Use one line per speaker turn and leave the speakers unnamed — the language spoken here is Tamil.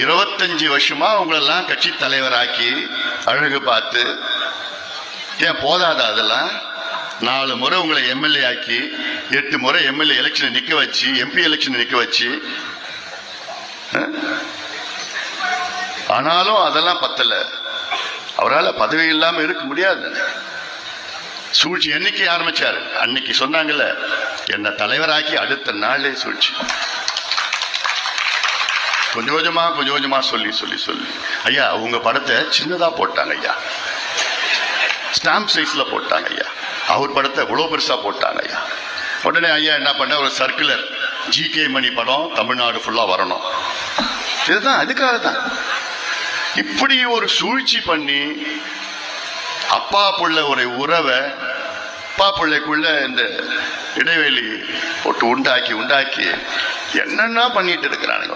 25 வருஷமா உங்களெல்லாம் கட்சி தலைவராக்கி அழகு பார்த்து ஏன் போதாதா? அதெல்லாம் 4 முறை உங்களை எம்எல்ஏ ஆக்கி 8 முறை எம்எல்ஏ எலெக்ஷனை நிக்க வச்சு எம்பி எலெக்ஷன் நிக்க வச்சு, ஆனாலும் அதெல்லாம் பத்தல. அவரால் பதவி இல்லாம இருக்க முடியாது. சூழ்ச்சி என்னைக்கு ஆரம்பிச்சாரு? அன்னைக்கு சொன்னாங்கல்ல, என்ன தலைவராக்கி அடுத்த நாளே சூழ்ச்சி. கொஞ்சம் கொஞ்சமா சொல்லி ஐயா உங்க படத்தை சின்னதா போட்டாங்க ஐயா, ஸ்டாம்ப் சைஸ்ல போட்டாங்க ஐயா. அவர் படத்தை இவ்வளவு பெருசா போட்டாங்க ஐயா. உடனே ஐயா என்ன பண்ண, ஒரு சர்க்குலர், ஜிகே மணி படம் தமிழ்நாடு ஃபுல்லா வரணும். இதுதான், அதுக்காக தான் இப்படி ஒரு சூழ்ச்சி பண்ணி அப்பா புள்ள ஒரு உறவை, அப்பா பிள்ளைக்குள்ள இந்த இடைவெளி போட்டு உண்டாக்கி என்னென்ன பண்ணிட்டு இருக்கிறானுங்க.